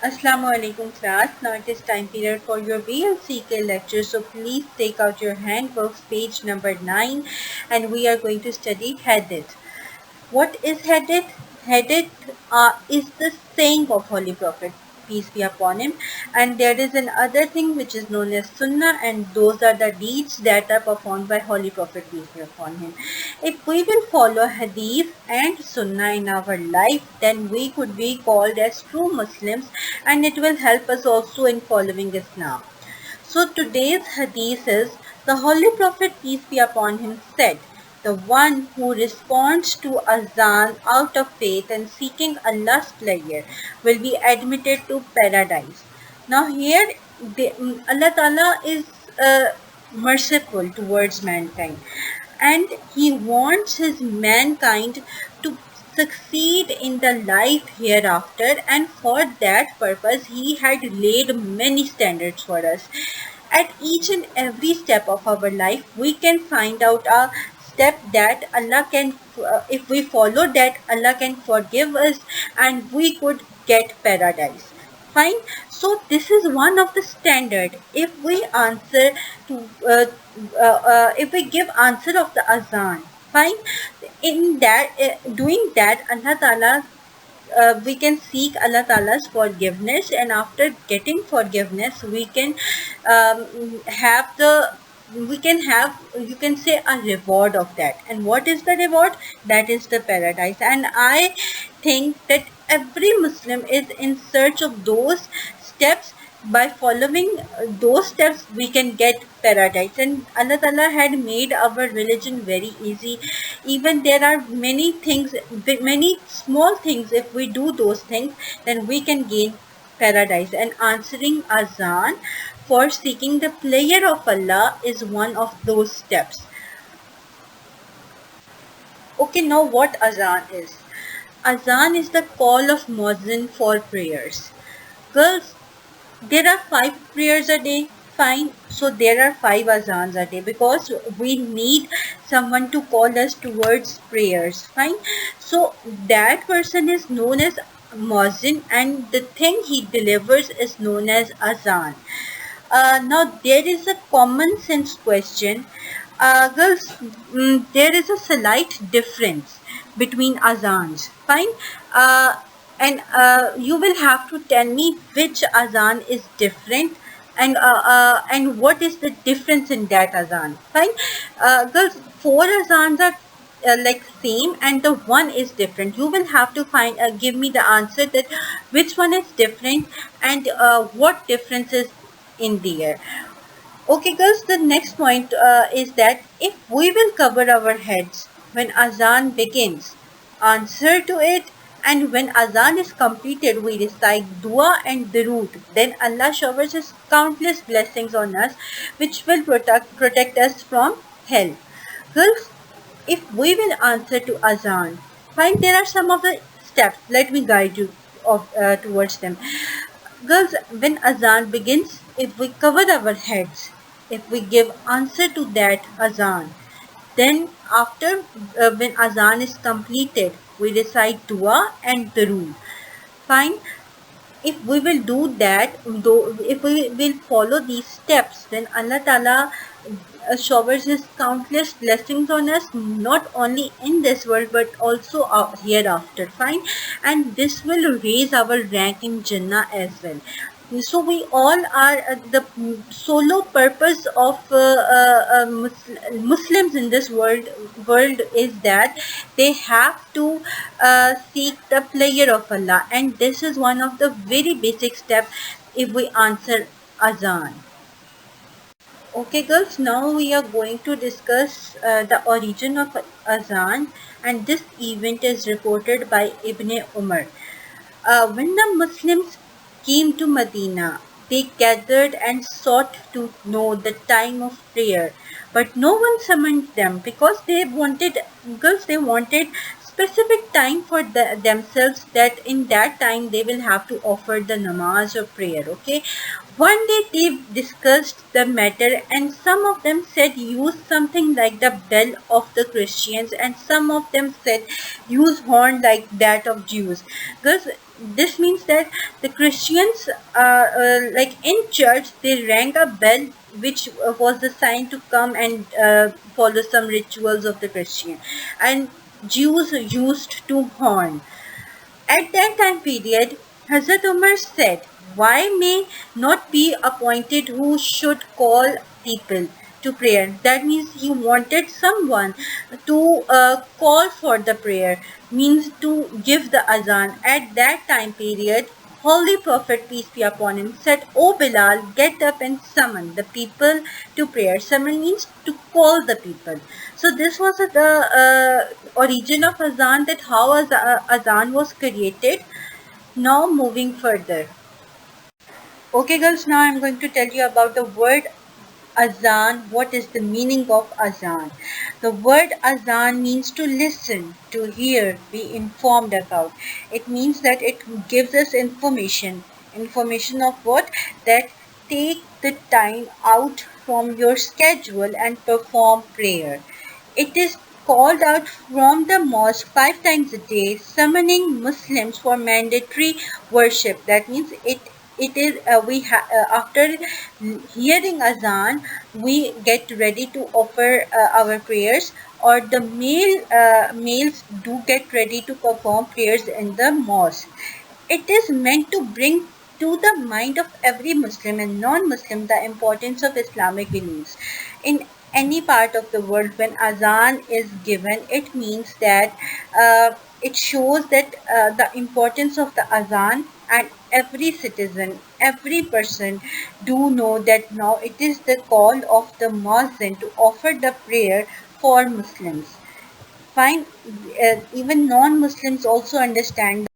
Assalamu alaikum class. Now it is time period for your VLCK lecture. So please take out your handbooks, page number 9, and we are going to study hadith. What is hadith? Hadith is the saying of Holy Prophet, peace be upon him. And there is another thing which is known as sunnah, and those are the deeds that are performed by Holy Prophet, peace be upon him. If we will follow hadith and sunnah in our life, then we could be called as true Muslims, and it will help us also in following Islam. So today's hadith is, the Holy Prophet, peace be upon him, said, the one who responds to azan out of faith and seeking Allah's pleasure will be admitted to paradise. Now here Allah Ta'ala is merciful towards mankind, and he wants his mankind to succeed in the life hereafter, and for that purpose he had laid many standards for us. At each and every step of our life we can find out a step that Allah can, if we follow that, Allah can forgive us and we could get paradise. Fine. So this is one of the standard. If we answer to if we give answer of the azan, fine, in that doing that, Allah Ta'ala, we can seek Allah Ta'ala's forgiveness, and after getting forgiveness we can have the, we can have, you can say, a reward of that. And what is the reward? That is the paradise. And I think that every Muslim is in search of those steps. By following those steps we can get paradise, and Allah Ta'ala had made our religion very easy. Even there are many things, many small things, if we do those things then we can gain paradise. And answering azan for seeking the pleasure of Allah is one of those steps. Okay, now what azan is? Azan is the call of muezzin for prayers. Girls, there are 5 prayers a day. Fine. So there are 5 azans a day because we need someone to call us towards prayers. Fine. So that person is known as muezzin, and the thing he delivers is known as azan. Now there is a common sense question. Girls, there is a slight difference between azans. Fine. And you will have to tell me which azan is different, and what is the difference in that azan. Fine. Girls, 4 azans are like same, and the one is different. You will have to find, give me the answer that which one is different, and what difference is in there. Okay girls, the next point is that if we will cover our heads when azan begins, answer to it, and when azan is completed we recite dua and durood, then Allah showers his countless blessings on us which will protect us from hell. Girls, if we will answer to azan, fine, there are some of the steps. Let me guide you towards them. Girls, when azan begins, if we cover our heads, if we give answer to that azan, then after when azan is completed, we recite dua and durood. Fine. If we will do that, though, if we will follow these steps, then Allah Ta'ala showers his countless blessings on us, not only in this world but also hereafter. Fine. And this will raise our rank in Jannah as well. So we all are, the solo purpose of Muslims in this world is that they have to seek the pleasure of Allah, and this is one of the very basic steps if we answer azan. Okay girls, now we are going to discuss the origin of azan, and this event is reported by Ibn Umar. When the Muslims came to Medina, they gathered and sought to know the time of prayer, but no one summoned them because they wanted, girls, they wanted specific time for themselves, that in that time they will have to offer the namaz or prayer. Okay, one day they discussed the matter, and some of them said use something like the bell of the Christians, and some of them said use horn like that of Jews. Because this means that the Christians, like in church, they rang a bell, which was the sign to come and follow some rituals of the Christian, and Jews used to horn. At that time period, Hazrat Umar said, "Why may not be appointed who should call people to prayer?" That means he wanted someone to call for the prayer, means to give the azan. At that time period, Holy Prophet, peace be upon him, said, "O Bilal, get up and summon the people to prayer." Summon means to call the people. So this was the origin of azan, that how azan was created. Now moving further. Okay girls, now I'm going to tell you about the word azan. What is the meaning of azan? The word azan means to listen, to hear, be informed about. It means that it gives us information. Information of what? That take the time out from your schedule and perform prayer. It is called out from the mosque 5 times a day, summoning Muslims for mandatory worship. That means it is after hearing azan, we get ready to offer our prayers, or the males do get ready to perform prayers in the mosque. It is meant to bring to the mind of every Muslim and non-Muslim the importance of Islamic beliefs. In any part of the world, when azan is given, it means that it shows that the importance of the azan, and every citizen, every person do know that now it is the call of the muezzin to offer the prayer for Muslims. Fine, even non-Muslims also understand